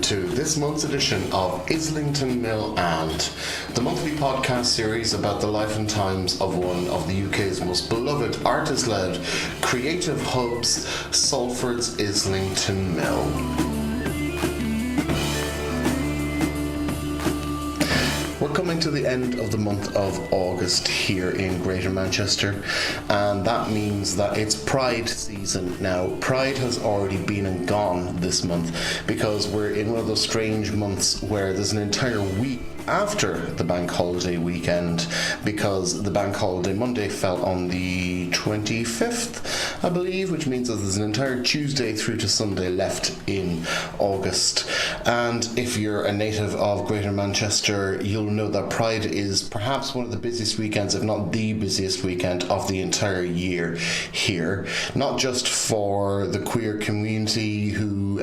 to this month's edition of Islington Mill and, the monthly podcast series about the life and times of one of the UK's most beloved artist-led creative hubs, Salford's Islington Mill. We're coming to the end of the month of August here in Greater Manchester, and that means that it's Pride season now. Pride has already been and gone this month because we're in one of those strange months where there's an entire week after the bank holiday weekend, because the bank holiday Monday fell on the 25th, I believe, which means that there's an entire Tuesday through to Sunday left in August. And if you're a native of Greater Manchester, you'll know that Pride is perhaps one of the busiest weekends, if not the busiest weekend of the entire year here. Not just for the queer community who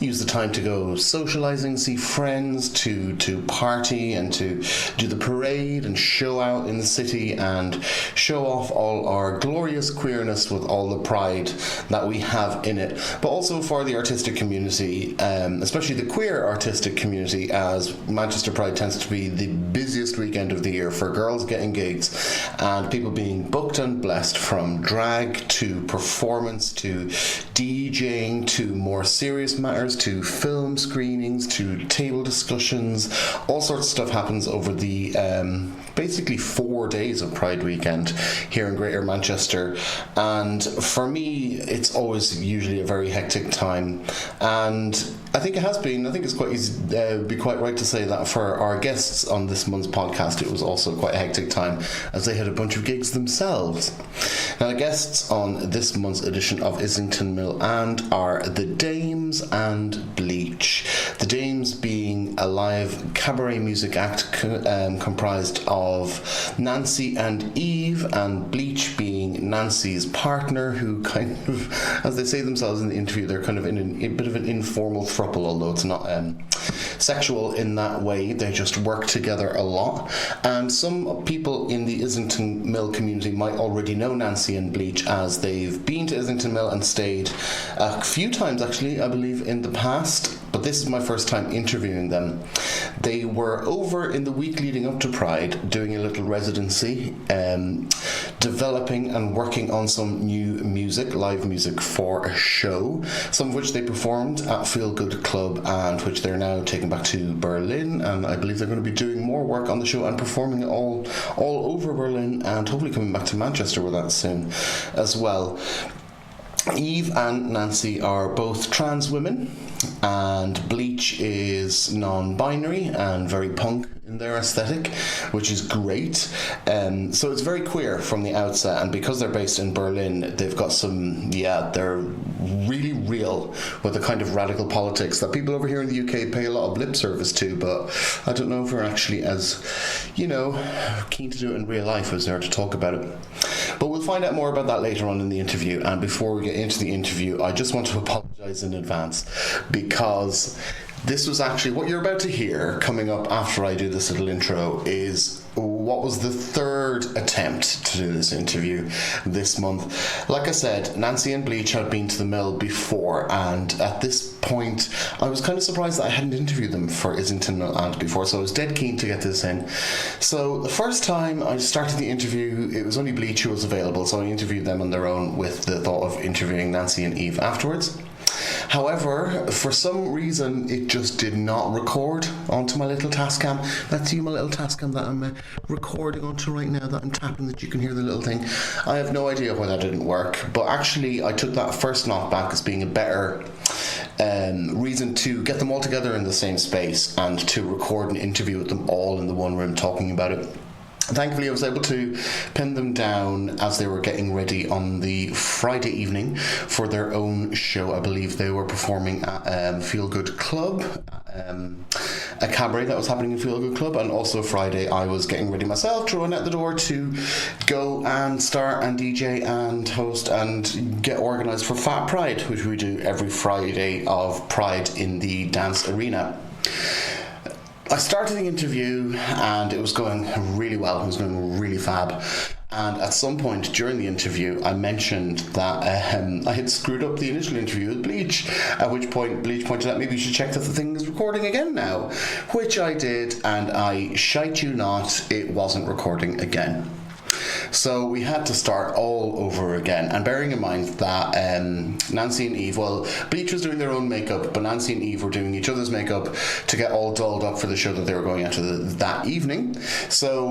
use the time to go socialising, see friends, to party and to do the parade and show out in the city and show off all our glorious queerness with all the pride that we have in it, but also for the artistic community, especially the queer artistic community, as Manchester Pride tends to be the busiest weekend of the year for girls getting gigs and people being booked and blessed, from drag to performance to DJing to more serious matters to film screenings to table discussions. All sorts of stuff happens over the basically 4 days of Pride weekend here in Greater Manchester, and for me it's always usually a very hectic time, and I think it has been. I think it's quite easy, be quite right to say that for our guests on this month's podcast it was also quite a hectic time, as they had a bunch of gigs themselves. Now, the guests on this month's edition of Islington Mill and are the Dames and Bleach. The Dames being a live cabaret music act comprised of Nancy and Eve, and Bleach being Nancy's partner, who kind of, as they say themselves in the interview, they're kind of in a bit of an informal throuple, although it's not sexual in that way. They just work together a lot, and some people in the Islington Mill community might already know Nancy and Bleach, as they've been to Islington Mill and stayed a few times actually, I believe, in the past, but this is my first time interviewing them. They were over in the week leading up to Pride doing a little residency, developing and working on some new music, live music, for a show, some of which they performed at Feel Good Club and which they're now taking back to Berlin, and I believe they're going to be doing more work on the show and performing it all over Berlin, and hopefully coming back to Manchester with that soon as well. Eve and Nancy are both trans women, and Bleach is non-binary and very punk in their aesthetic, which is great. So it's very queer from the outset, and because they're based in Berlin, they've got some, they're really real with the kind of radical politics that people over here in the UK pay a lot of lip service to, but I don't know if we're actually as, keen to do it in real life as they are to talk about it. But we'll find out more about that later on in the interview, and before we get into the interview, I just want to apologise in advance, because this was actually, what you're about to hear coming up after I do this little intro is what was the third attempt to do this interview this month. Like I said, Nancy and Bleach had been to the Mill before, and at this point I was kind of surprised that I hadn't interviewed them for Islington Mill and before, so I was dead keen to get this in. So the first time I started the interview, it was only Bleach who was available, so I interviewed them on their own with the thought of interviewing Nancy and Eve afterwards. However, for some reason, it just did not record onto my little Tascam. That's my little Tascam that I'm recording onto right now, that I'm tapping, that you can hear the little thing. I have no idea why that didn't work, but actually I took that first knockback as being a better reason to get them all together in the same space and to record an interview with them all in the one room talking about it. Thankfully, I was able to pin them down as they were getting ready on the Friday evening for their own show. I believe they were performing at Feel Good Club, a cabaret that was happening in Feel Good Club, and also Friday I was getting ready myself to run out the door to go and start and DJ and host and get organised for Fat Pride, which we do every Friday of Pride in the dance arena. I started the interview and it was going really well. It was going really fab. And at some point during the interview, I mentioned that I had screwed up the initial interview with Bleach, at which point Bleach pointed out maybe you should check that the thing is recording again now, which I did, and I shite you not, it wasn't recording again. So we had to start all over again, and bearing in mind that Nancy and Eve, well, Bleach was doing their own makeup, but Nancy and Eve were doing each other's makeup to get all dolled up for the show that they were going out to that evening. So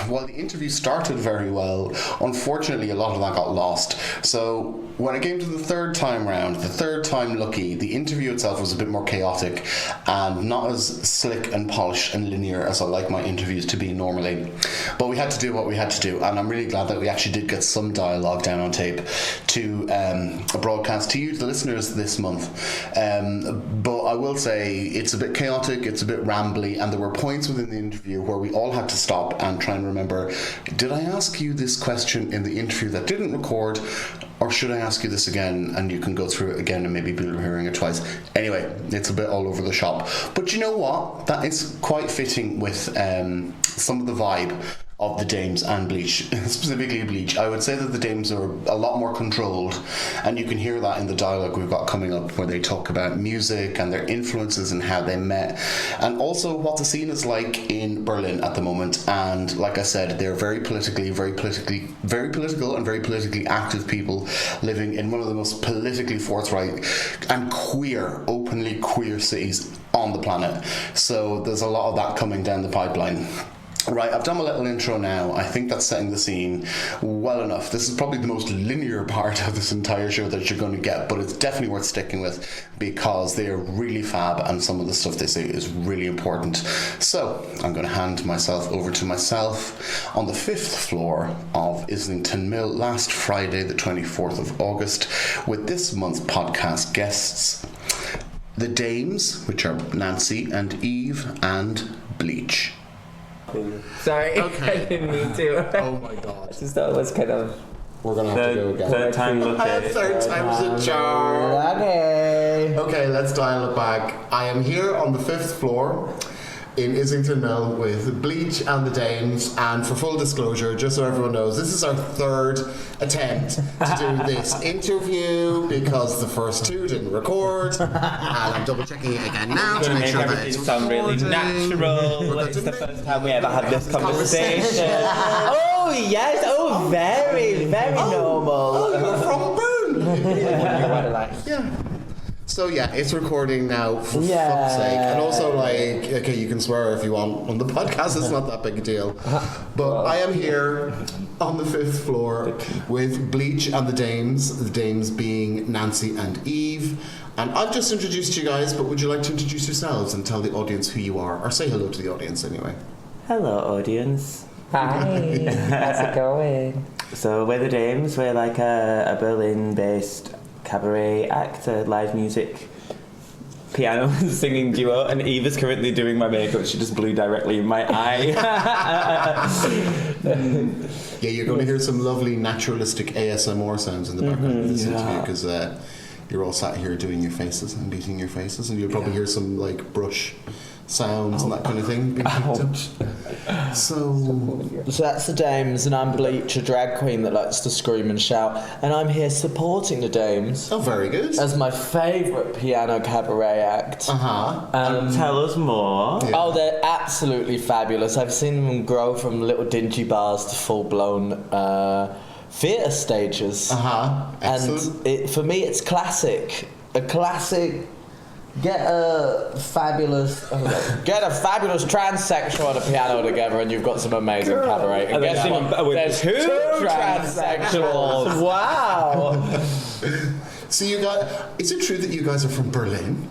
while the interview started very well, unfortunately a lot of that got lost. So when it came to the third time round, the third time lucky, the interview itself was a bit more chaotic and not as slick and polished and linear as I like my interviews to be normally. But we had to do what we had to do, and I'm really glad that we actually did get some dialogue down on tape to broadcast to you, the listeners, this month. But I will say it's a bit chaotic, it's a bit rambly, and there were points within the interview where we all had to stop and try and remember, did I ask you this question in the interview that didn't record, or should I ask you this again? And you can go through it again and maybe be hearing it twice. Anyway, it's a bit all over the shop. But you know what? That is quite fitting with some of the vibe of the Dames and Bleach, specifically Bleach. I would say that the Dames are a lot more controlled, and you can hear that in the dialogue we've got coming up, where they talk about music and their influences and how they met, and also what the scene is like in Berlin at the moment. And like I said, they're very political and very politically active people living in one of the most politically forthright and openly queer cities on the planet. So there's a lot of that coming down the pipeline. Right, I've done my little intro now. I think that's setting the scene well enough. This is probably the most linear part of this entire show that you're going to get, but it's definitely worth sticking with because they are really fab and some of the stuff they say is really important. So, I'm going to hand myself over to myself on the 5th floor of Islington Mill last Friday, the 24th of August, with this month's podcast guests, the Dames, which are Nancy and Eve and Bleach. Sorry, okay. I didn't mean to. Oh my god. I just thought it was kind of... We're going to have to go again. Third time lucky. Third time's a charm. Okay, let's dial it back. I am here on the 5th floor in Islington Mill with Bleach and the Dames, and for full disclosure, just so everyone knows, this is our third attempt to do this interview because the first two didn't record, and I'm double checking it again now to make sure that it's sound really natural. It's the first time we ever had this conversation. Oh yes, oh very, very normal. Oh, you're from Boone. Yeah. So yeah, it's recording now, for fuck's sake. And also, like, okay, you can swear if you want on the podcast, it's not that big a deal. But I am here on the 5th floor with Bleach and the Dames being Nancy and Eve. And I've just introduced you guys, but would you like to introduce yourselves and tell the audience who you are? Or say hello to the audience anyway. Hello, audience. Hi, how's it going? So we're the Dames. We're like a Berlin-based cabaret act, a live music, piano and singing duo, and Eve is currently doing my makeup. She just blew directly in my eye. Yeah, you're going to hear some lovely naturalistic ASMR sounds in the background of this interview, because you're all sat here doing your faces and beating your faces, and you'll probably hear some like brush sounds and that kind of thing being picked up. So that's the Dames, and I'm Bleach, a drag queen that likes to scream and shout, and I'm here supporting the Dames. Oh, very good. As my favourite piano cabaret act. Tell us more. Yeah. Oh, they're absolutely fabulous. I've seen them grow from little dingy bars to full-blown theatre stages. Excellent. And for me, it's classic. A classic. Get a fabulous transsexual on a piano together, and you've got some amazing cabaret. And guess what? There's two transsexuals. Wow. So is it true that you guys are from Berlin?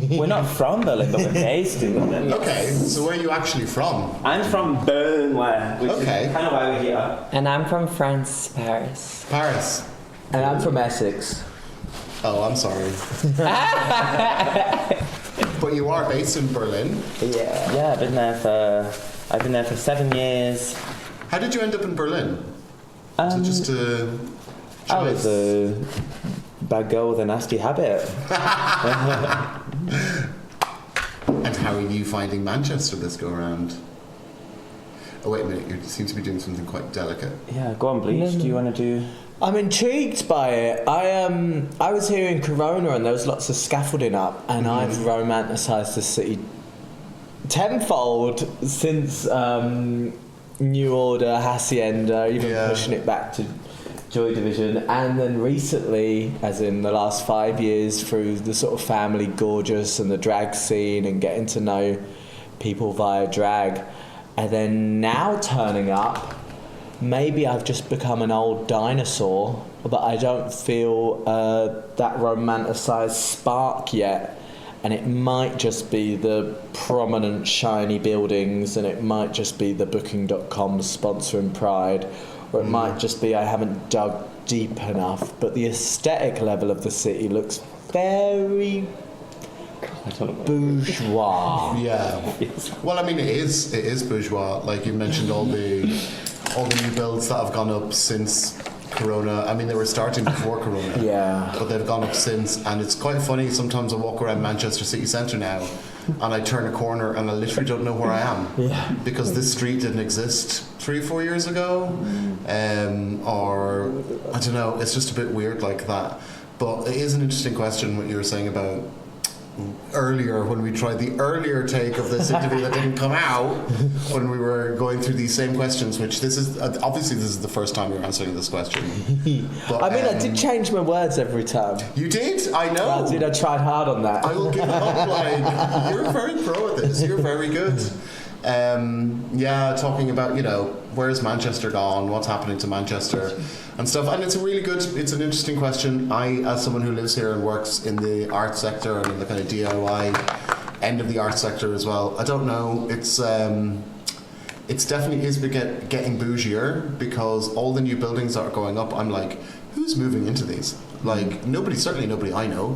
We're not from Berlin, but we're based in Berlin. Okay, so where are you actually from? I'm from Burnley, which is kind of why we're here. And I'm from France, Paris. Paris. And I'm from Essex. Oh, I'm sorry. But you are based in Berlin. Yeah, I've been there for 7 years. How did you end up in Berlin? Was it just a choice? I was a bad girl with a nasty habit. And how are you finding Manchester this go around? Oh wait a minute, you seem to be doing something quite delicate. Yeah, go on, Bleach. Do you want to do? I'm intrigued by it. I was here in Corona and there was lots of scaffolding up, and I've romanticised the city tenfold since New Order, Hacienda, even pushing it back to Joy Division, and then recently, as in the last 5 years, through the sort of Family Gorgeous and the drag scene and getting to know people via drag, and then now turning up. Maybe I've just become an old dinosaur, but I don't feel that romanticised spark yet. And it might just be the prominent shiny buildings, and it might just be the Booking.com sponsoring Pride, or it might just be I haven't dug deep enough. But the aesthetic level of the city looks very bourgeois. Yeah. Well, I mean, it is bourgeois. Like you mentioned, all the new builds that have gone up since Corona. I mean, they were starting before Corona. Yeah. But they've gone up since, and it's quite funny. Sometimes I walk around Manchester city centre now, and I turn a corner and I literally don't know where I am. Yeah. Because this street didn't exist 3-4 years ago, or I don't know. It's just a bit weird like that. But it is an interesting question what you were saying about earlier when we tried the earlier take of this interview that didn't come out when we were going through these same questions, which this is obviously this is the first time you're answering this question. But, I mean, I did change my words every time. You did? I know. I tried hard on that. I will give it up. Like, you're very pro at this. You're very good. Talking about, where's Manchester gone, what's happening to Manchester and stuff. And it's it's an interesting question. I, as someone who lives here and works in the art sector and in the kind of DIY end of the art sector as well, I don't know. It's definitely is getting bougier, because all the new buildings that are going up, I'm like, who's moving into these? Like, certainly nobody I know.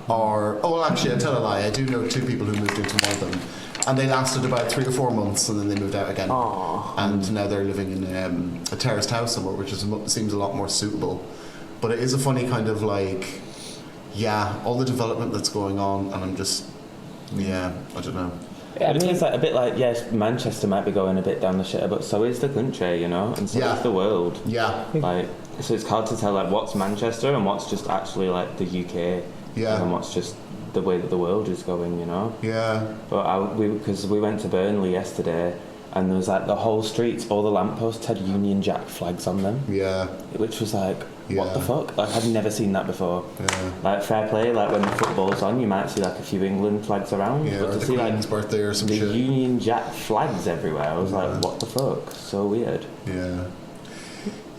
Actually, I tell a lie. I do know 2 people who moved into one of them. And they lasted about 3 or 4 months, and then they moved out again. Aww. And now they're living in a terraced house somewhere, which seems a lot more suitable. But it is a funny kind of like, all the development that's going on, and I'm just, I don't know. Yeah, it feels like a bit like, yes, Manchester might be going a bit down the shitter, but so is the country, and so is the world. Yeah. Like, so it's hard to tell like what's Manchester and what's just actually like the UK. Yeah. And what's just the way that the world is going, Yeah. But because we went to Burnley yesterday, and there was like the whole streets, all the lampposts had Union Jack flags on them. Yeah. Which was like, what the fuck? Like, I've never seen that before. Yeah. Like, fair play, like when the football's on, you might see like a few England flags around. Yeah, but to see like birthday or some the shit. Union Jack flags everywhere, I was like, what the fuck? So weird. Yeah.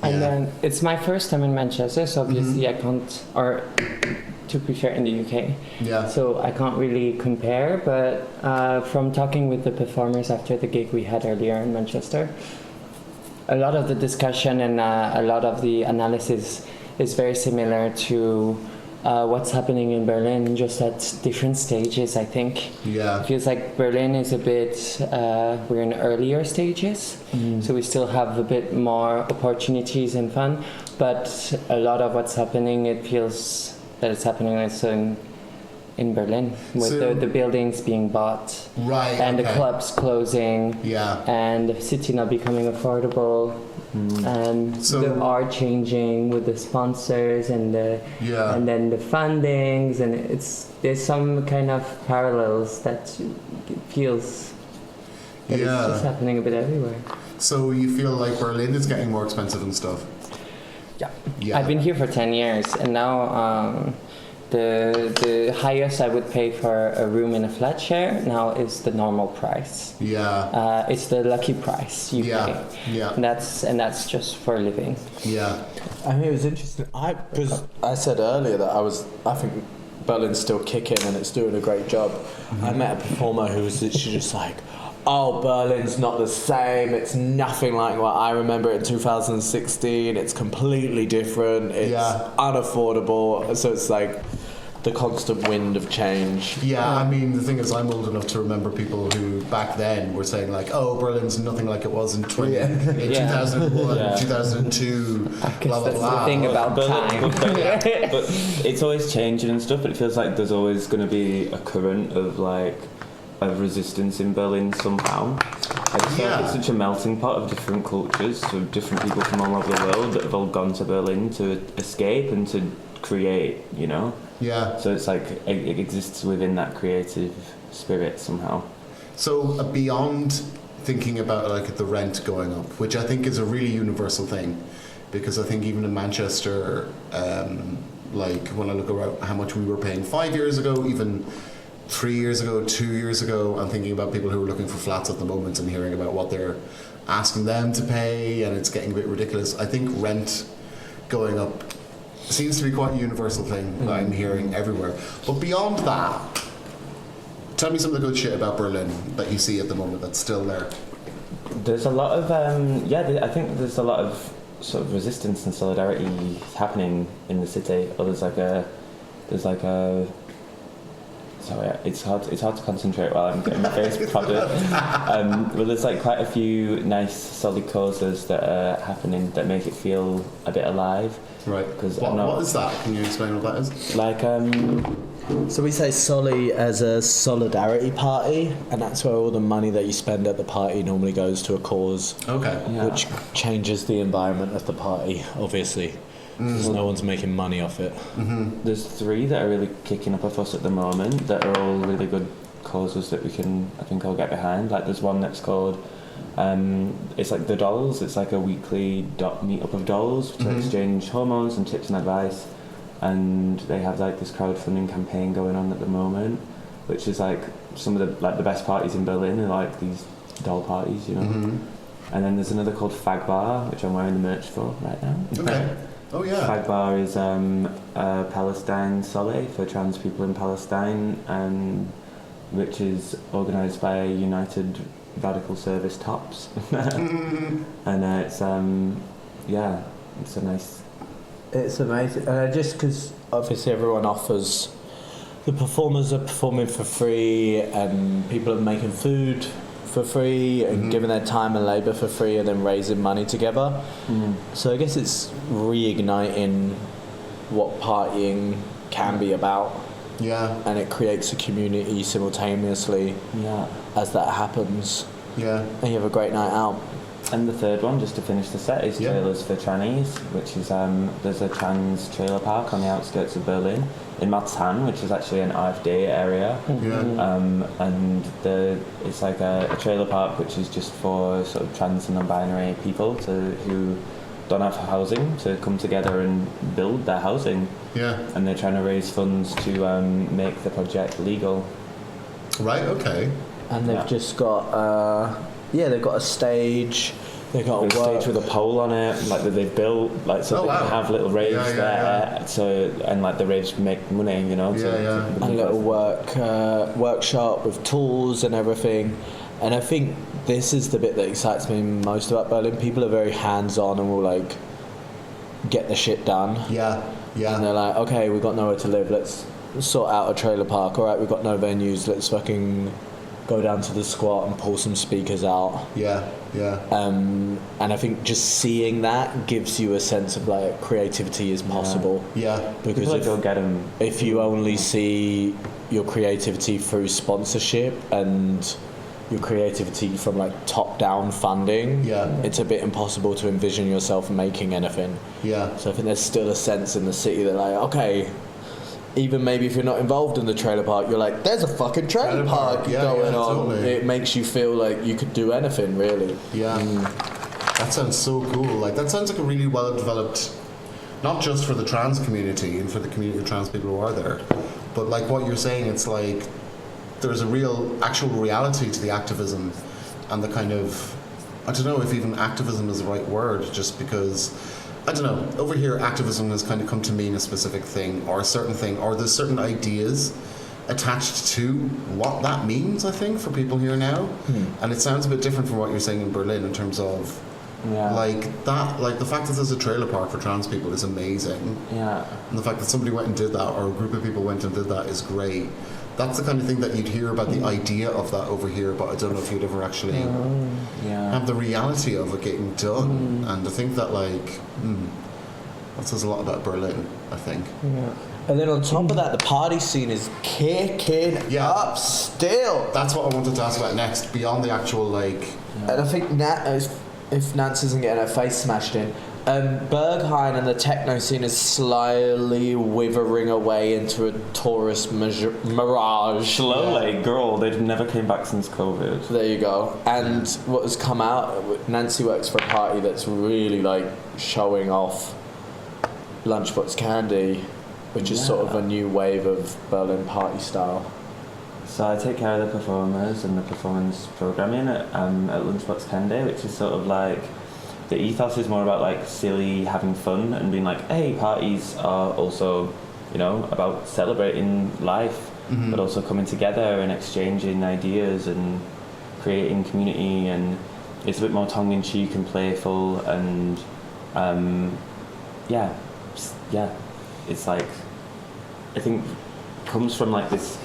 And then it's my first time in Manchester, so obviously I can't, or to be fair, in the UK. Yeah. So I can't really compare, but from talking with the performers after the gig we had earlier in Manchester, a lot of the discussion and a lot of the analysis is very similar to what's happening in Berlin, just at different stages, I think. Yeah. It feels like Berlin is a bit, we're in earlier stages, so we still have a bit more opportunities and fun, but a lot of what's happening, it feels that it's happening also in Berlin, with the buildings being bought, right, and the clubs closing, and the city not becoming affordable. And the art changing with the sponsors and and then the fundings, and there's some kind of parallels that feels that it's just happening a bit everywhere. So you feel like Berlin is getting more expensive and stuff? Yeah. I've been here for 10 years, and now the highest I would pay for a room in a flat share now is the normal price. Yeah. It's the lucky price you pay. Yeah. And that's just for living. Yeah. I mean, it was interesting. Because I said earlier that I think Berlin's still kicking and it's doing a great job. Mm-hmm. I met a performer who was literally just like, oh, Berlin's not the same. It's nothing like what I remember in 2016. It's completely different. It's unaffordable. So it's like the constant wind of change. Yeah, I mean, the thing is, I'm old enough to remember people who back then were saying like, oh, Berlin's nothing like it was in 2001, 2002, I guess blah, blah, that's blah. The thing about time. But it's always changing and stuff, but it feels like there's always going to be a current of like of resistance in Berlin somehow. I just feel like it's such a melting pot of different cultures, of different people from all over the world that have all gone to Berlin to escape and to create, you know? Yeah. So it's like it exists within that creative spirit somehow. So beyond thinking about like the rent going up, which I think is a really universal thing, because I think even in Manchester, like when I look around how much we were paying 5 years ago, even 3 years ago, 2 years ago, I'm thinking about people who are looking for flats at the moment and hearing about what they're asking them to pay, and it's getting a bit ridiculous. I think rent going up seems to be quite a universal thing that I'm hearing everywhere. But beyond that, tell me some of the good shit about Berlin that you see at the moment that's still there. There's a lot of I think there's a lot of sort of resistance and solidarity happening in the city. Or there's like a sorry, it's hard to concentrate while I'm getting my face prodded. But there's like quite a few nice solid causes that are happening that make it feel a bit alive. Right. What is that? Can you explain what that is? Like So we say Soli as a solidarity party, and that's where all the money that you spend at the party normally goes to a cause. Okay. Yeah. Which changes the environment of the party, obviously, because no one's making money off it. Mm-hmm. There's 3 that are really kicking up a fuss at the moment that are all really good causes that we can, I think, all get behind. Like there's one that's called it's like the dolls. It's like a weekly meet-up of dolls to exchange hormones and tips and advice. And they have like this crowdfunding campaign going on at the moment, which is like some of the best parties in Berlin are like these doll parties, you know. Mm-hmm. And then there's another called Fag Bar, which I'm wearing the merch for right now. Okay. Oh yeah. Fag Bar is Palestine Sole for trans people in Palestine, which is organised by United Radical Service Tops. And it's it's a nice. It's amazing, just because obviously everyone offers, the performers are performing for free, and people are making food for free and giving their time and labour for free, and then raising money together. So I guess it's reigniting what partying can be about. Yeah. And it creates a community simultaneously. Yeah. As that happens. Yeah. And you have a great night out. And the third one, just to finish the set, is Trailers for Trannies, which is there's a trans trailer park on the outskirts of Berlin in Marzahn, which is actually an AfD area. And it's like a trailer park which is just for sort of trans and non-binary people who don't have housing to come together and build their housing. Yeah. And they're trying to raise funds to make the project legal. Right. Okay. And they've just got they've got a stage. They've got a stage with a pole on it, like that they've built, like so they can have little raves there. So and like the raves make money, you know. And a little workshop with tools and everything. And I think this is the bit that excites me most about Berlin. People are very hands-on and will like get the shit done. Yeah. And they're like, okay, we've got nowhere to live. Let's sort out a trailer park. All right, we've got no venues. Let's fucking go down to the squat and pull some speakers out. Yeah. And I think just seeing that gives you a sense of like creativity is possible. Yeah. Because if you only see your creativity through sponsorship and your creativity from like top-down funding, it's a bit impossible to envision yourself making anything. Yeah. So I think there's still a sense in the city that like, okay, even maybe if you're not involved in the trailer park, you're like, there's a fucking trailer park going on. Totally. It makes you feel like you could do anything, really. Yeah. That sounds so cool. Like, that sounds like a really well-developed, not just for the trans community and for the community of trans people who are there, but like what you're saying, it's like there's a real, actual reality to the activism and the kind of, I don't know if even activism is the right word, just because, I don't know, over here activism has kind of come to mean a specific thing or a certain thing, or there's certain ideas attached to what that means, I think, for people here now. And it sounds a bit different from what you're saying in Berlin in terms of like that, like the fact that there's a trailer park for trans people is amazing. Yeah. And the fact that somebody went and did that, or a group of people went and did that, is great. That's the kind of thing that you'd hear about, the idea of that over here, but I don't know if you'd ever actually have the reality of it getting done. And I think that, like, that says a lot about Berlin, I think. And then on top of that, the party scene is kicking up still. That's what I wanted to ask about next, beyond the actual, like... And I think if Nance isn't getting her face smashed in, Berghain and the techno scene is slowly withering away into a tourist mirage. Slowly, girl, they've never came back since COVID. There you go. And what has come out, Nancy works for a party that's really like showing off Lunchbox Candy, which is sort of a new wave of Berlin party style. So I take care of the performers and the performance programming at Lunchbox Candy, which is sort of like, the ethos is more about like silly, having fun and being like, hey, parties are also, you know, about celebrating life, but also coming together and exchanging ideas and creating community, and it's a bit more tongue-in-cheek and playful, and it's like, I think comes from like this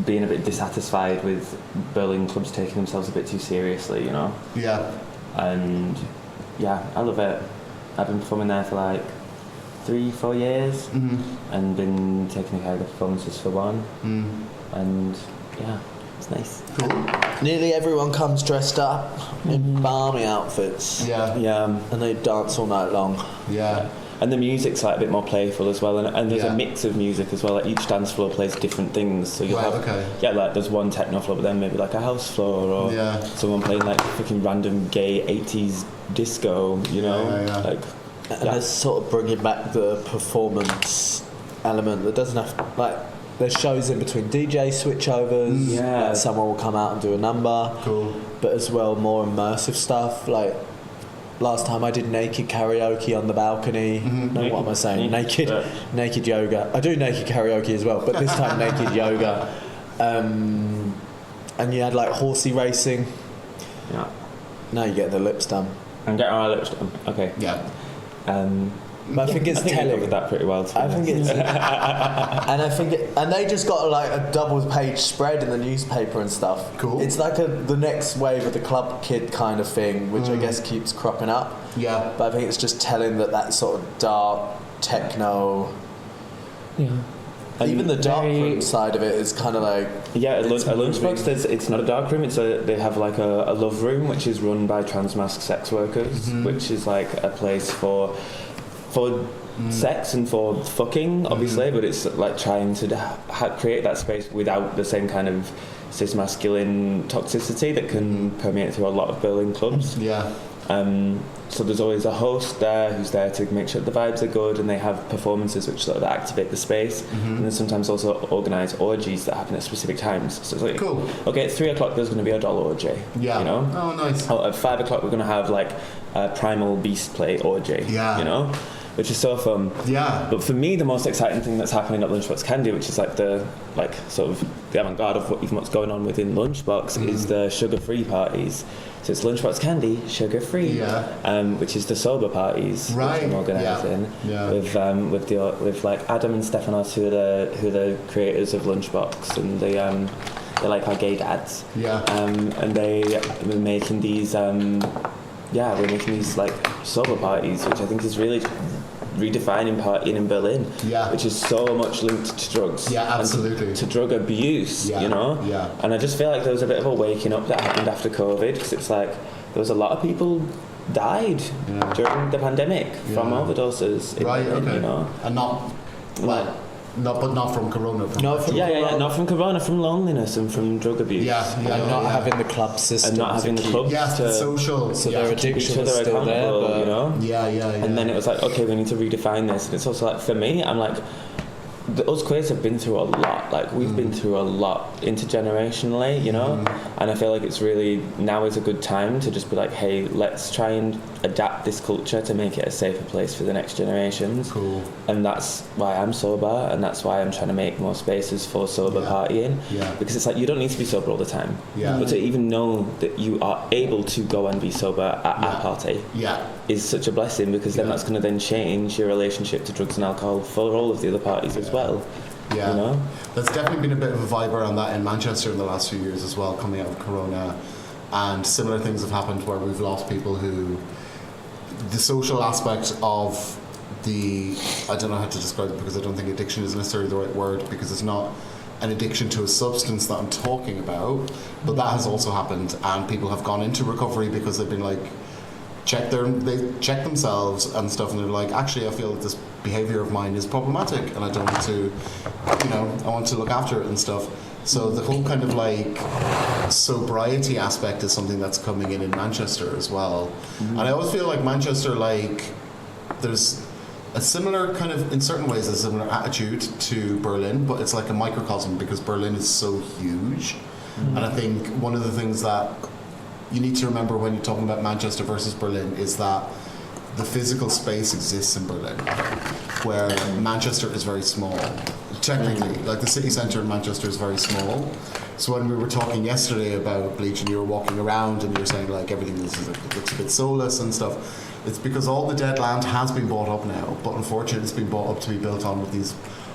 being a bit dissatisfied with Berlin clubs taking themselves a bit too seriously, you know? Yeah. And yeah, I love it. I've been performing there for like 3-4 years, and been taking care of the performances for one. And yeah, it's nice. Cool. Nearly everyone comes dressed up in balmy outfits. Yeah. Yeah. And they dance all night long. Yeah. And the music's like a bit more playful as well, and there's a mix of music as well. Like each dance floor plays different things, so you'll like there's one techno floor, but then maybe like a house floor, or someone playing like fucking random gay 80s disco, you know. Like, and they're sort of bringing back the performance element that doesn't have, like, there's shows in between DJ switchovers. Like someone will come out and do a number. Cool. But as well, more immersive stuff. Like last time I did naked karaoke on the balcony. No, what am I saying? Naked yoga. I do naked karaoke as well, but this time naked yoga. And you had like horsey racing. Yeah. Now you get the lips done. I'm getting my lips done. Okay. Yeah. But I think it's telling. I covered that pretty well. I think it's, and they just got like a double-page spread in the newspaper and stuff. Cool. It's like the next wave of the club kid kind of thing, which I guess keeps cropping up. Yeah. But I think it's just telling that sort of dark techno. Yeah. Even the dark room side of it is kind of like... Yeah, at Lunchbox, it's not a dark room. They have like a love room, which is run by transmasked sex workers, which is like a place for sex and for fucking, obviously, but it's like trying to create that space without the same kind of cis-masculine toxicity that can permeate through a lot of Berlin clubs. Yeah. So there's always a host there who's there to make sure the vibes are good, and they have performances which sort of activate the space, and then sometimes also organise orgies that happen at specific times. So it's like, cool. Okay, at 3 o'clock there's going to be a doll orgy. Yeah. You know? Oh, nice. At 5 o'clock we're going to have like a primal beast play orgy. Yeah. You know? Which is so fun. Yeah. But for me, the most exciting thing that's happening at Lunchbox Candy, which is like the sort of the avant-garde of what's going on within Lunchbox, is the sugar-free parties. So it's Lunchbox Candy, sugar-free, which is the sober parties, which I'm organising with like Adam and Stefanos, who are the creators of Lunchbox, and they're like our gay dads. Yeah. And we're making these we're making these like sober parties, which I think is really redefining partying in Berlin, which is so much linked to drugs, and to drug abuse, you know. And I just feel like there was a bit of a waking up that happened after COVID, because it's like there was a lot of people died during the pandemic from overdoses in Berlin, you know, and not from corona. Not from corona, from loneliness and from drug abuse. And not having the club system. And not having the clubs to social. So their addiction was still there, but you know? And then it was like, okay, we need to redefine this. And it's also like, for me, I'm like, us queers have been through a lot. Like, we've been through a lot intergenerationally, you know? And I feel like it's really, now is a good time to just be like, hey, let's try and adapt this culture to make it a safer place for the next generations. Cool. And that's why I'm sober, and that's why I'm trying to make more spaces for sober partying. Because it's like, you don't need to be sober all the time. But to even know that you are able to go and be sober at a party is such a blessing, because then that's going to then change your relationship to drugs and alcohol for all of the other parties as well. Yeah, you know? There's definitely been a bit of a vibe around that in Manchester in the last few years as well, coming out of Corona, and similar things have happened where we've lost people who, the social aspect of I don't know how to describe it because I don't think addiction is necessarily the right word because it's not an addiction to a substance that I'm talking about, but that has also happened, and people have gone into recovery because they've been like they check themselves and stuff, and they're like, actually, I feel that this behavior of mine is problematic, and I don't want to, I want to look after it and stuff. So the whole kind of like sobriety aspect is something that's coming in Manchester as well. And I always feel like Manchester, like there's a similar kind of, in certain ways, a similar attitude to Berlin, but it's like a microcosm because Berlin is so huge. And I think one of the things that you need to remember when you're talking about Manchester versus Berlin is that the physical space exists in Berlin, where Manchester is very small. Technically, like the city centre in Manchester is very small. So when we were talking yesterday about Bleach and you were walking around and you were saying like everything looks a bit soulless and stuff, it's because all the dead land has been bought up now, but unfortunately it's been bought up to be built on with these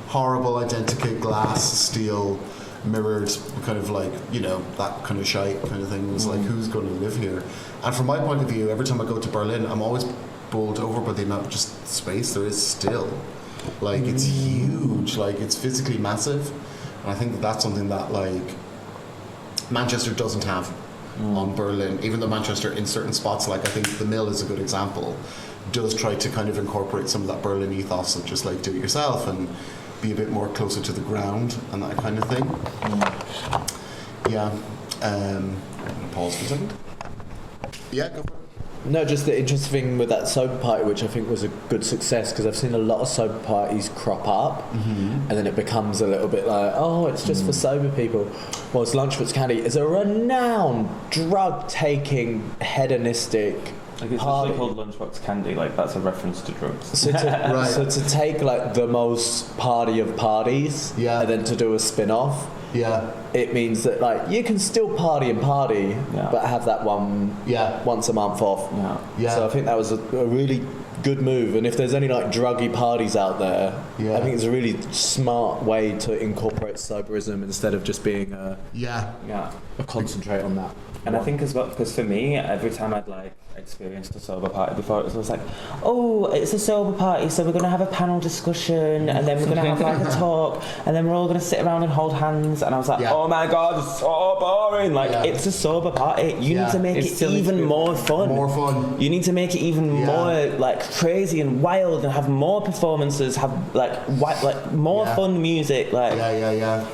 horrible identical glass, steel, mirrored kind of like, that kind of shite kind of thing. It was like, who's going to live here? And from my point of view, every time I go to Berlin, I'm always bowled over by the amount of just space there is still. Like, it's huge, like it's physically massive. And I think that that's something that like Manchester doesn't have on Berlin, even though Manchester in certain spots, like I think the Mill is a good example, does try to kind of incorporate some of that Berlin ethos of just like do it yourself and be a bit more closer to the ground and that kind of thing. Yeah. I'm gonna pause for a second. Yeah, go for it. No, just the interesting thing with that sober party, which I think was a good success, because I've seen a lot of sober parties crop up, and then it becomes a little bit like, oh, it's just for sober people. Whilst Lunchbox Candy is a renowned drug-taking, hedonistic Like it's party. actually called Lunchbox Candy, like that's a reference to drugs. So to take like the most party of parties, and then to do a spin-off, it means that like you can still party and party, but have that one once a month off. So I think that was a really good move. And if there's any like druggy parties out there, I think it's a really smart way to incorporate soberism instead of just being a concentrate on that. And I think as well, because for me, every time I'd like experienced a sober party before, it was always like, oh, it's a sober party, so we're going to have a panel discussion, and then we're going to have like a talk, and then we're all going to sit around and hold hands. And I was like, oh my god, it's so boring. Like, it's a sober party. You need to make it even more fun. More fun. You need to make it even more like crazy and wild, and have more performances, have like more fun music. Like,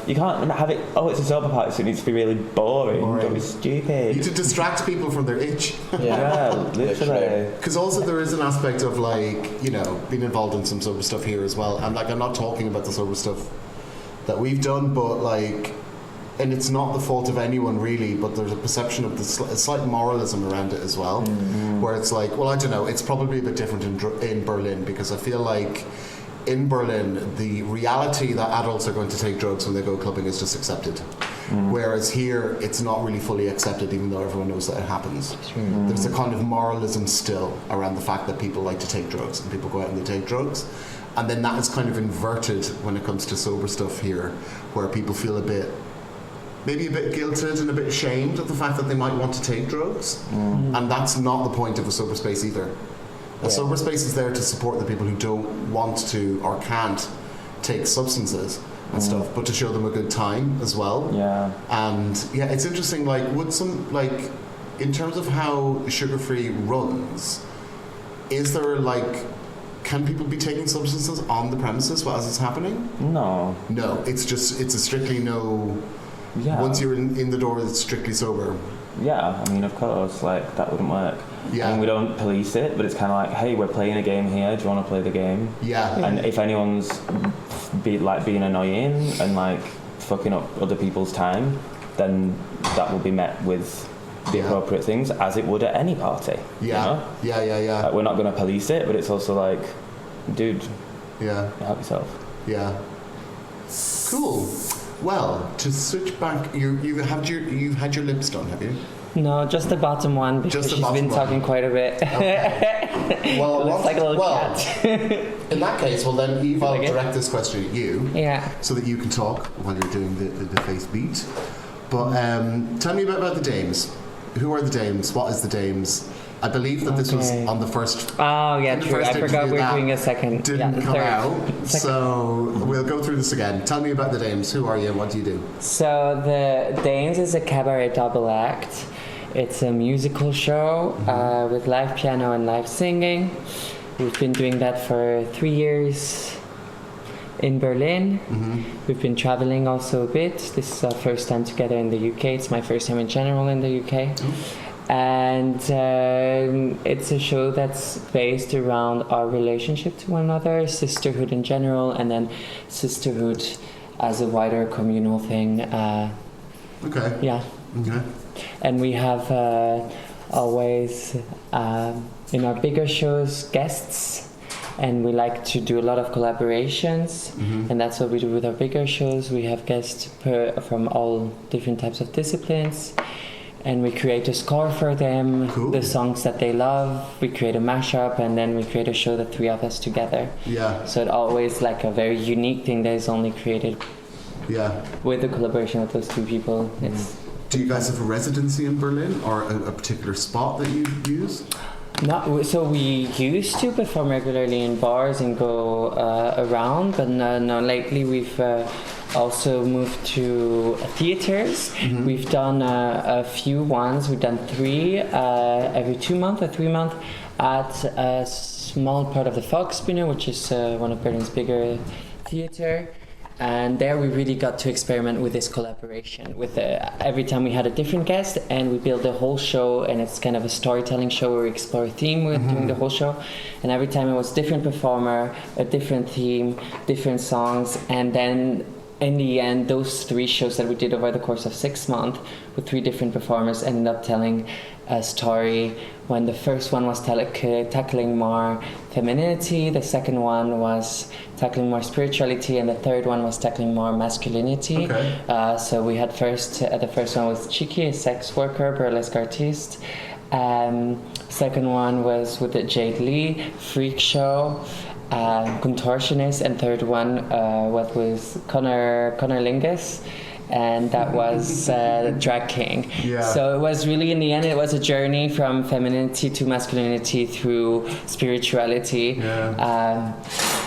you can't have it. Oh, it's a sober party, so it needs to be really boring. Don't be stupid. You need to distract people from their itch. Literally. Because also there is an aspect of like, being involved in some sober stuff here as well. And like, I'm not talking about the sober stuff that we've done, but like, and it's not the fault of anyone really, but there's a perception of a slight moralism around it as well, where it's like, well, I don't know, it's probably a bit different in Berlin, because I feel like in Berlin, the reality that adults are going to take drugs when they go clubbing is just accepted. Whereas here, it's not really fully accepted, even though everyone knows that it happens. There's a kind of moralism still around the fact that people like to take drugs, and people go out and they take drugs. And then that is kind of inverted when it comes to sober stuff here, where people feel maybe a bit guilted and a bit ashamed of the fact that they might want to take drugs. And that's not the point of a sober space either. A sober space is there to support the people who don't want to or can't take substances and stuff, but to show them a good time as well. And it's interesting, like, in terms of how Sugar Free runs, is there like, can people be taking substances on the premises as it's happening? No, it's a strictly no. Once you're in the door, it's strictly sober. I mean, of course, like, that wouldn't work. I mean, we don't police it, but it's kind of like, hey, we're playing a game here, do you want to play the game? And if anyone's being annoying and like fucking up other people's time, then that will be met with the appropriate things, as it would at any party. Like, we're not going to police it, but it's also like, dude, help yourself. Cool. Well, to switch back, you've had your lips done, have you? No, just the bottom one, because she's been talking quite a bit. Okay. Well, looks like a little cat. In that case, well then, Eve, I'll direct this question at you. So that you can talk while you're doing the face beat. But tell me a bit about the Dames. Who are the Dames? What is the Dames? I believe that this was on the first. Oh yeah, the true. first I forgot interview we're that doing a second. Didn't yeah, come third. out. Second. So we'll go through this again. Tell me about the Dames. Who are you and what do you do? So the Dames is a cabaret double act. It's a musical show with live piano and live singing. We've been doing that for 3 years in Berlin. We've been traveling also a bit. This is our first time together in the UK. It's my first time in general in the UK. And it's a show that's based around our relationship to one another, sisterhood in general, and then sisterhood as a wider communal thing. Okay. Yeah. Okay. And we have always in our bigger shows guests, and we like to do a lot of collaborations, and that's what we do with our bigger shows. We have guests from all different types of disciplines, and we create a score for them, the songs that they love. We create a mashup, and then we create a show, the three of us together. Yeah. So it's always like a very unique thing that is only created with the collaboration of those two people. Do you guys have a residency in Berlin or a particular spot that you use? No, so we used to perform regularly in bars and go around, but no, lately we've also moved to theaters. We've done a few ones. We've done 3 every 2 months or 3 months at a small part of the Volksbühne, which is one of Berlin's bigger theater. And there we really got to experiment with this collaboration. With every time we had a different guest, and we build a whole show, and it's kind of a storytelling show where we explore a theme with doing the whole show. And every time it was different performer, a different theme, different songs, and then in the end, those 3 shows that we did over the course of 6 months with 3 different performers ended up telling a story. When the first one was tackling more femininity, the second one was tackling more spirituality, and the third one was tackling more masculinity. Okay. So we had the first one was Chiki, a sex worker, burlesque artist. Second one was with the Jade Lee, freak show, contortionist, and third one was with Connor Lingus, and that was drag king. Yeah. So it was really, in the end, it was a journey from femininity to masculinity through spirituality,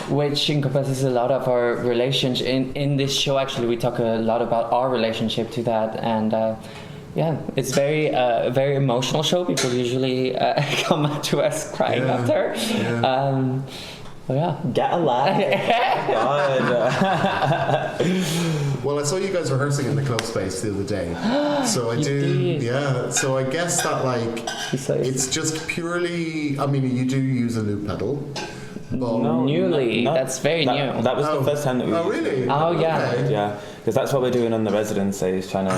which encompasses a lot of our relationship. In this show, actually, we talk a lot about our relationship to that, and it's very very emotional show. People usually come up to us crying after. Get a laugh. Well, I saw you guys rehearsing in the club space the other day. So I do, so I guess that it's just purely, I mean, you do use a loop pedal. Newly, that's very new. That was the first time that we Oh, really? Oh, yeah. Okay. Yeah, because that's what we're doing on the residency, is trying to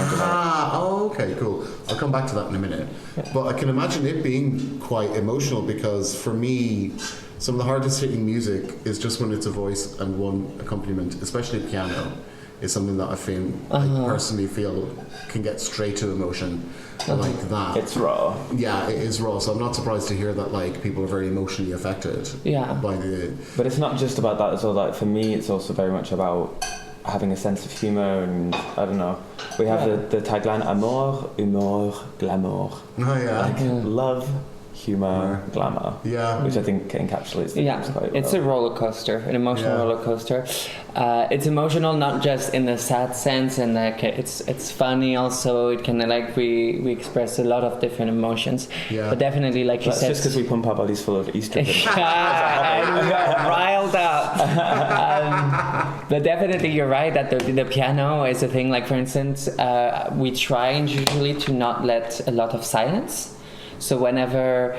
okay, cool. I'll come back to that in a minute. But I can imagine it being quite emotional, because for me, some of the hardest hitting music is just when it's a voice and one accompaniment, especially piano, is something that I personally feel can get straight to emotion like that. It's raw. Yeah, it is raw. So I'm not surprised to hear that people are very emotionally affected by the. But it's not just about that as well. Like for me, it's also very much about having a sense of humour, and I don't know. We have the tagline amour, humour, glamour. Oh yeah. Like love, humour, glamour. Yeah. Which I think encapsulates the themes quite well. It's a roller coaster, an emotional roller coaster. It's emotional not just in the sad sense, and it's funny also. It can we express a lot of different emotions. Yeah. But definitely, like you said, just because we pump our bodies full of estrogen. Riled up. But definitely, you're right that the piano is a thing. Like for instance, we try usually to not let a lot of silence. So whenever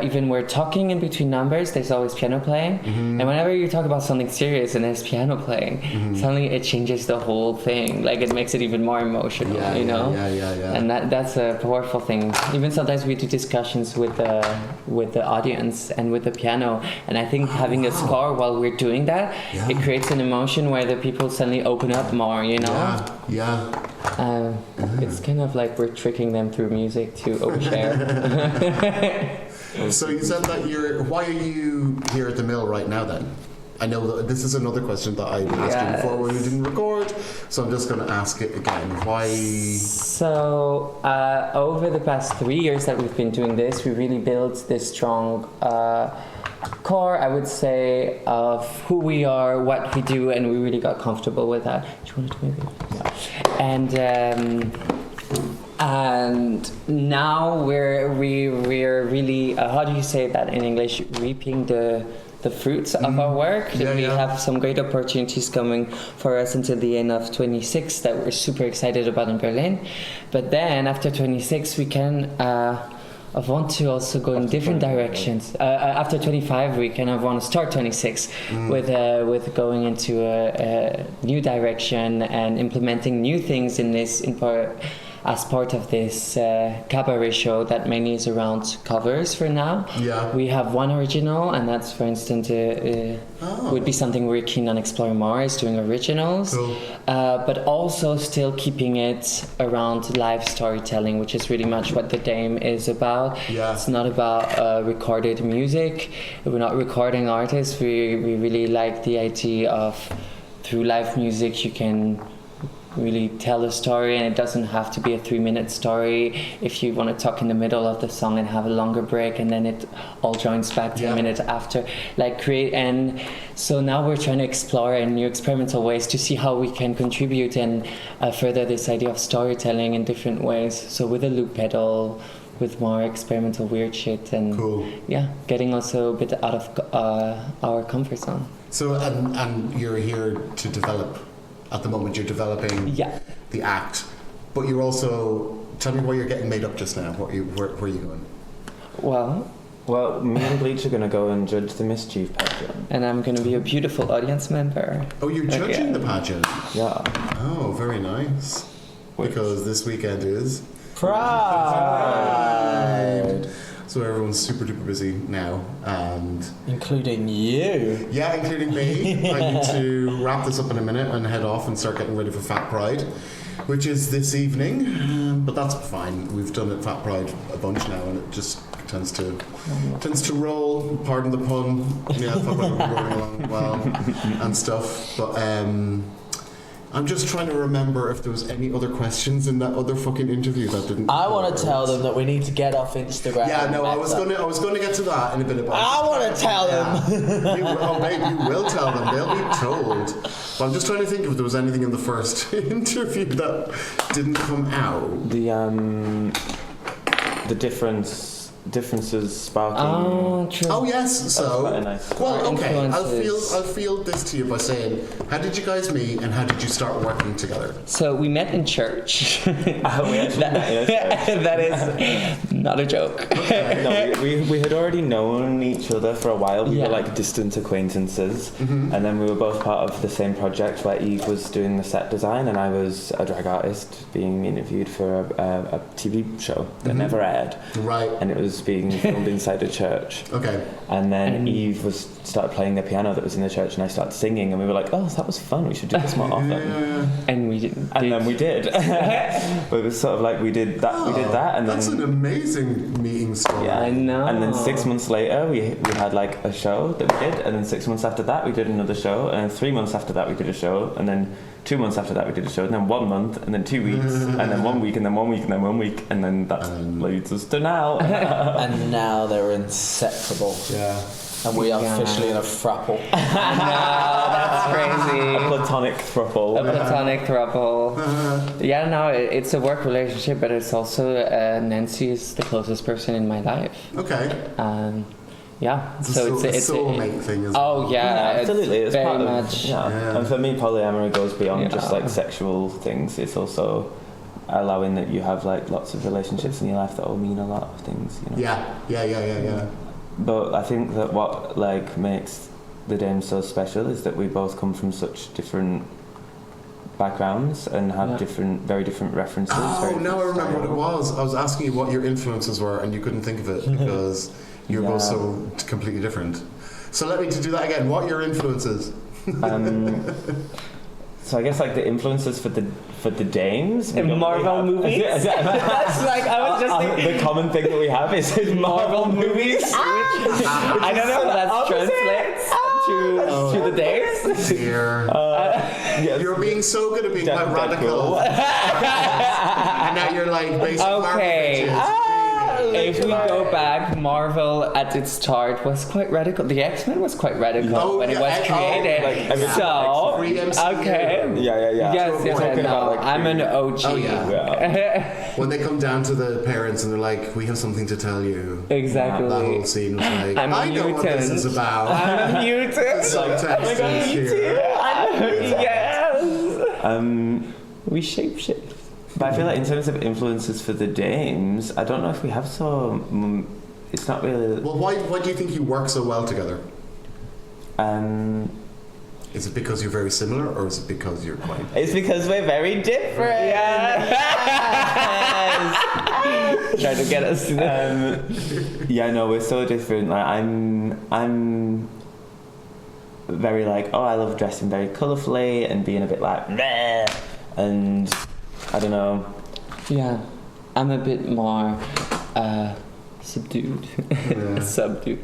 even we're talking in between numbers, there's always piano playing. And whenever you talk about something serious and there's piano playing, suddenly it changes the whole thing. Like it makes it even more emotional, you know? Yeah. And that's a powerful thing. Even sometimes we do discussions with the audience and with the piano. And I think having a score while we're doing that, it creates an emotion where the people suddenly open up more, you know? It's kind of like we're tricking them through music to overshare. So you said that why are you here at the Mill right now then? I know that this is another question that I asked you before when we didn't record, so I'm just going to ask it again. Why? So, over the past 3 years that we've been doing this, we really built this strong core, I would say, of who we are, what we do, and we really got comfortable with that. Do you want to move it? And now we're really how do you say that in English? Reaping the fruits of our work. We have some great opportunities coming for us until the end of 26 that we're super excited about in Berlin. But then after 26 we can I want to also go in different directions. After 25 we kind of want to start 26 with going into a new direction and implementing new things in this as part of this cabaret show that mainly is around covers for now. Yeah. We have one original, and that's, for instance, would be something we're keen on exploring more, is doing originals. Cool. But also still keeping it around live storytelling, which is really much what the Dame is about. Yeah. It's not about recorded music. We're not recording artists. We really like the idea of through live music you can really tell a story, and it doesn't have to be a 3-minute story. If you want to talk in the middle of the song and have a longer break and then it all joins back 10 minutes after, and so now we're trying to explore new experimental ways to see how we can contribute and further this idea of storytelling in different ways. So with a loop pedal, with more experimental weird shit, and getting also a bit out of our comfort zone. So and you're here to develop. At the moment, you're developing the act, but you're also. Tell me where you're getting made up just now. Where are you going? Well, me and Bleach are going to go and judge the Mischief pageant, and I'm going to be a beautiful audience member. Oh, you're judging the pageant? Yeah. Oh, very nice. Because this weekend is Pride. So everyone's super duper busy now, and including you. Yeah, including me. I need to wrap this up in a minute and head off and start getting ready for Fat Pride, which is this evening. But that's fine. We've done it Fat Pride a bunch now, and it just tends to roll. Pardon the pun. Yeah, Fat Pride will be rolling along well and stuff. But I'm just trying to remember if there was any other questions in that other fucking interview that didn't. I want to tell them that we need to get off Instagram. Yeah, no, I was going to get to that in a bit. I want to tell them. You will tell them. They'll be told. But I'm just trying to think if there was anything in the first interview that didn't come out. The differences sparking. Oh, true. Oh yes. So nice. well, okay. I'll field this to you by saying, how did you guys meet and how did you start working together? So we met in church. That is not a joke. Okay. No, we had already known each other for a while. We were like distant acquaintances, and then we were both part of the same project where Eve was doing the set design and I was a drag artist being interviewed for a TV show that never aired. Right. And it was being filmed inside a church. Okay. And then Eve started playing the piano that was in the church, and I started singing, and we were like, "Oh, that was fun. We should do this more often." And we did. And then we did. But it was sort of like we did that, and that's an amazing meeting story. Yeah, I know. And then 6 months later, we had like a show that we did, and then 6 months after that, we did another show, and then 3 months after that, we did a show, and then 2 months after that we did a show, and then 1 month, and then 2 weeks, and then 1 week, and then 1 week, and then 1 week, and then that leads us to now. And now they're inseparable. Yeah. And we are officially in a frapple. No, that's crazy. A platonic throuple. Yeah, no, it's a work relationship, but it's also Nancy is the closest person in my life. Okay. Yeah, it's a soulmate thing, isn't it? Oh yeah, absolutely. It's very part of, much. Yeah. And for me, polyamory goes beyond just like sexual things. It's also allowing that you have like lots of relationships in your life that all mean a lot of things. You know? Yeah. But I think that what like makes the Dames so special is that we both come from such different backgrounds and have very different references. Oh, now I remember what it was. I was asking you what your influences were, and you couldn't think of it because you're both so completely different. So let me do that again. What are your influences? So I guess like the influences for the Dames in Marvel movies. That's like I was just thinking. The common thing that we have is Marvel movies. I don't know if that translates to the days. Dear. Yes. You're being so good at being quite Dead radical. cool. And now you're like basic Okay. Marvel If we go back, Marvel at its start was quite radical. The X-Men was quite radical Oh, when it yeah, was X- oh, created. like everything So, Free MCU. okay. Yeah. Yes, Talking no, about, like, I'm an OG. Oh, yeah. Yeah. When they come down to the parents and they're like, we have something to tell you. Exactly. That whole scene was like, I'm a I know what this mutant. is about. I'm a mutant. Subtext is here. Yes. We shape. But I feel like in terms of influences for the Dames, I don't know if we have it's not really. Well, why do you think you work so well together? Is it because you're very similar, or is it because you're quite... It's because we're very different. Yes. Try to get us. Yeah, no, we're so different. Like I'm very like, oh, I love dressing very colourfully and being a bit like, meh, and I don't know. Yeah, I'm a bit more subdued. Subdued.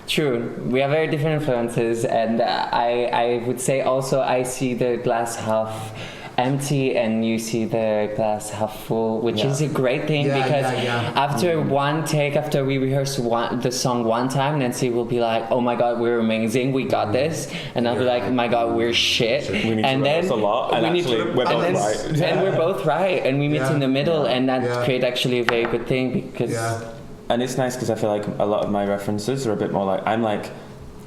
True, we have very different influences, and I would say also I see the glass half empty and you see the glass half full, which is a great thing because after one take, after we rehearse the song one time, Nancy will be like, oh my god, we're amazing, we got this, and I'll be like, my god, we're shit. We need to rehearse a lot, and actually we're both right. And we're both right, and we meet in the middle, and that creates actually a very good thing because and it's nice because I feel like a lot of my references are a bit more like, I'm like,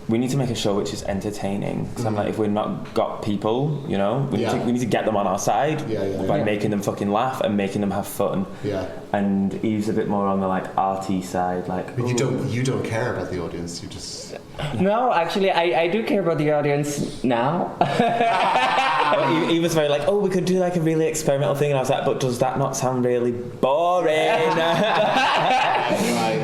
we need to make a show which is entertaining. Because I'm like, if we've not got people, you know, we need to get them on our side by making them fucking laugh and making them have fun. Yeah. And Eve's a bit more on the like arty side, like. But you don't care about the audience. You just. No, actually, I do care about the audience now. Eve was very like, oh, we could do like a really experimental thing, and I was like, but does that not sound really boring?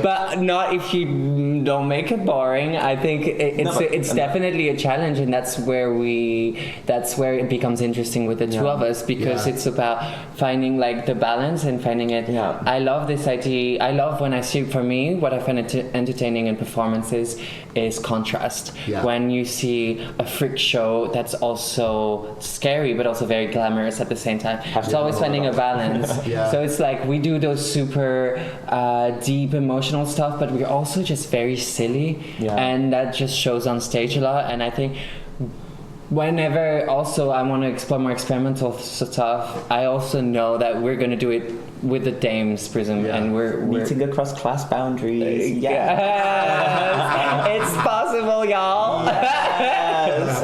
But not if you don't make it boring. I think it's definitely a challenge, and that's where it becomes interesting with the two of us, because it's about finding like the balance and finding it. Yeah. I love this idea. I love when I see, for me, what I find entertaining in performances is contrast. Yeah. When you see a freak show that's also scary but also very glamorous at the same time. It's always finding a balance. So it's like we do those super deep emotional stuff, but we're also just very silly, and that just shows on stage a lot. And I think whenever also I want to explore more experimental stuff, I also know that we're going to do it with the Dames Prism, and we're meeting across class boundaries. Yes. It's possible, y'all. Yes.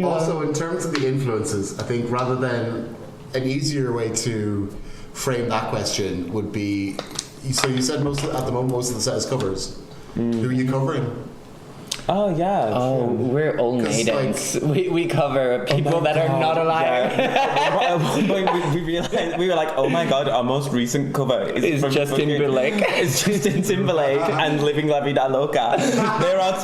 Also, in terms of the influences, I think rather than an easier way to frame that question would be, so you said at the moment most of the set is covers. Who are you covering? Oh yeah. Oh, we're all maidens. Like, we cover people that are not alive. At one point we realized, we were like, oh my god, our most recent cover is Justin Timberlake. It's Justin Timberlake and Living La Vida Loca. There are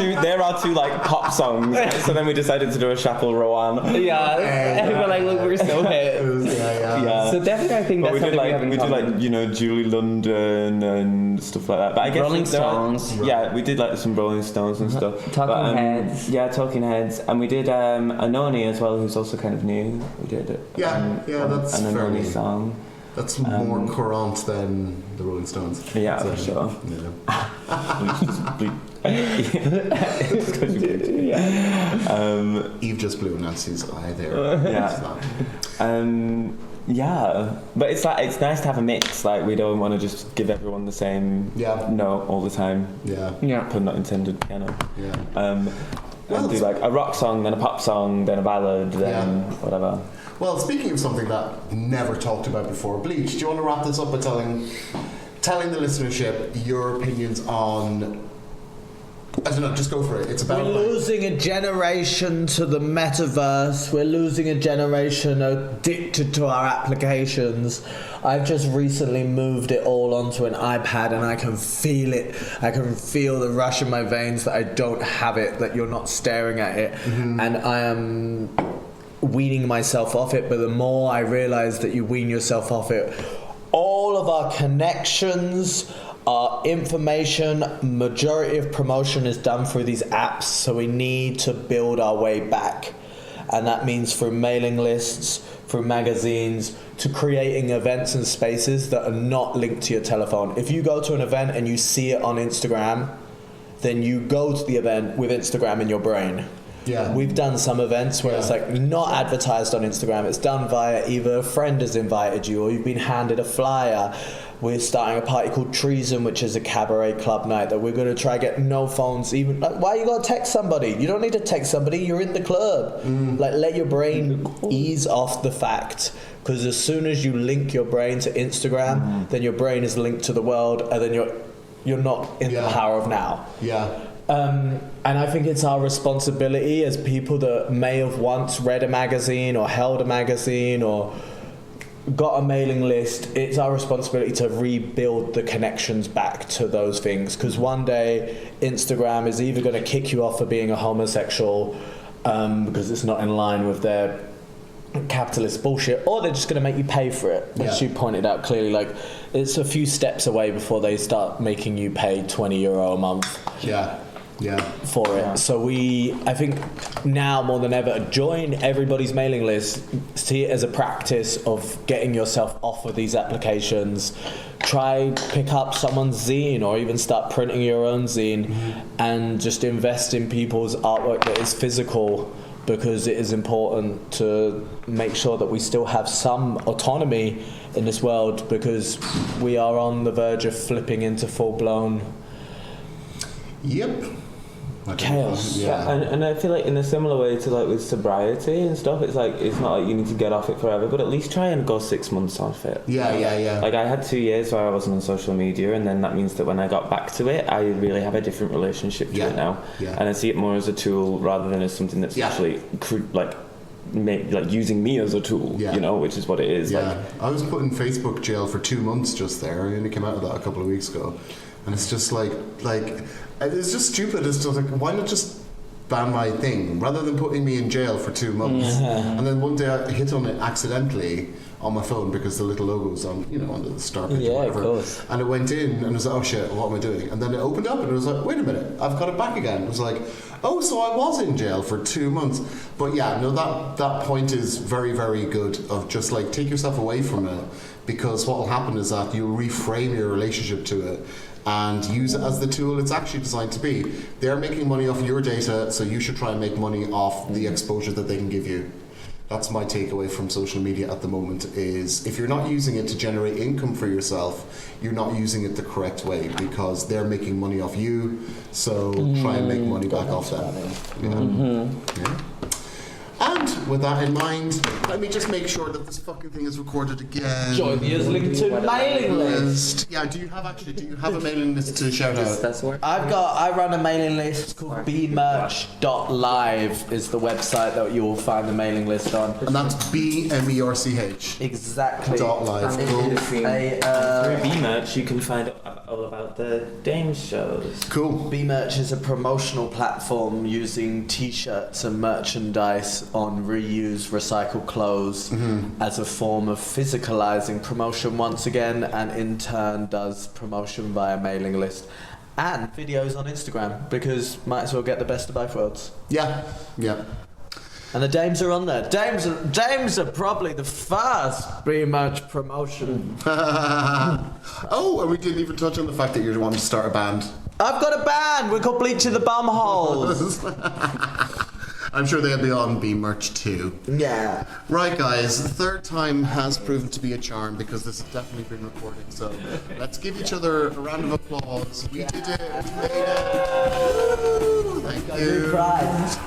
two like pop songs. So then we decided to do a Chappell Rowan. Yeah, and we're like, look, we're so hit. So definitely, I think that's something we have in common. We did like Julie London and stuff like that. But I guess Rolling Stones. We did like some Rolling Stones and stuff. Talking Heads. Yeah, Talking Heads. And we did Anoni as well, who's also kind of new. We did it. That's an Anoni song. That's more current than the Rolling Stones. Yeah, for sure. Eve just blew Nancy's eye there. Yeah, but it's like it's nice to have a mix. Like we don't want to just give everyone the same note all the time. Pun not intended. Piano. And do like a rock song, then a pop song, then a ballad, then whatever. Well, speaking of something that never talked about before, Bleach. Do you want to wrap this up by telling the listenership your opinions on? I don't know, just go for it. It's about... We're losing a generation to the metaverse. We're losing a generation addicted to our applications. I've just recently moved it all onto an iPad and I can feel it. I can feel the rush in my veins that I don't have it, that you're not staring at it. Mm-hmm. And I am weaning myself off it, but the more I realise that you wean yourself off it, all of our connections Our information, majority of promotion is done through these apps, so we need to build our way back. And that means through mailing lists, through magazines, to creating events and spaces that are not linked to your telephone. If you go to an event and you see it on Instagram, then you go to the event with Instagram in your brain. Yeah. We've done some events where it's like not advertised on Instagram. It's done via either a friend has invited you or you've been handed a flyer. We're starting a party called Treason, which is a cabaret club night that we're going to try get no phones. Even like, why you got to text somebody? You don't need to text somebody. You're in the club. Like, let your brain ease off the fact, because as soon as you link your brain to Instagram, then your brain is linked to the world, and then you're not in the power of now. Yeah. And I think it's our responsibility as people that may have once read a magazine or held a magazine or got a mailing list. It's our responsibility to rebuild the connections back to those things, because one day Instagram is either going to kick you off for being a homosexual because it's not in line with their capitalist bullshit, or they're just going to make you pay for it, which you pointed out clearly. Like, it's a few steps away before they start making you pay €20 a month for it. So I think now more than ever, join everybody's mailing list, see it as a practice of getting yourself off of these applications. Try pick up someone's zine, or even start printing your own zine, and just invest in people's artwork that is physical, because it is important to make sure that we still have some autonomy in this world, because we are on the verge of flipping into full-blown chaos. And I feel like in a similar way to like with sobriety and stuff, it's like it's not like you need to get off it forever, but at least try and go 6 months off it. Like I had 2 years where I wasn't on social media, and then that means that when I got back to it, I really have a different relationship to it now, and I see it more as a tool rather than as something that's actually like using me as a tool, you know, which is what it is. Like, I was put in Facebook jail for 2 months just there. I only came out of that a couple of weeks ago, and it's just like it's just stupid. It's just like, why not just ban my thing rather than putting me in jail for 2 months? And then one day I hit on it accidentally on my phone because the little logo's on, you know, under the star picture, whatever. Of course. And it went in and it was like, oh shit, what am I doing? And then it opened up and it was like, wait a minute, I've got it back again. It was like, oh, so I was in jail for 2 months. But yeah, no, that point is very, very good, of just like take yourself away from it, because what will happen is that you'll reframe your relationship to it and use it as the tool it's actually designed to be. They're making money off your data, so you should try and make money off the exposure that they can give you. That's my takeaway from social media at the moment, is if you're not using it to generate income for yourself, you're not using it the correct way, because they're making money off you, so try and make money back off them. And with that in mind, let me just make sure that this fucking thing is recorded again. Join the Islington mailing list. Yeah, do you have a mailing list to shout out? I run a mailing list called bmerch.live is the website that you will find the mailing list on. And that's BMERCH. Exactly. .live. Cool. through B-Merch you can find all about the Dames shows. Cool. bmerch is a promotional platform using t-shirts and merchandise on reused recycled clothes as a form of physicalizing promotion once again, and in turn does promotion via mailing list and videos on Instagram, because might as well get the best of both worlds. Yeah. And the Dames are on there. Dames are probably the first bmerch promotion. Oh, and we didn't even touch on the fact that you're wanting to start a band. I've got a band. We're called Bleach in the Bumholes. I'm sure they'll be on B-Merch too. Yeah. Right, guys, the third time has proven to be a charm, because this has definitely been recording. So let's give each other a round of applause. We did it. We made it. Thank you. Prize.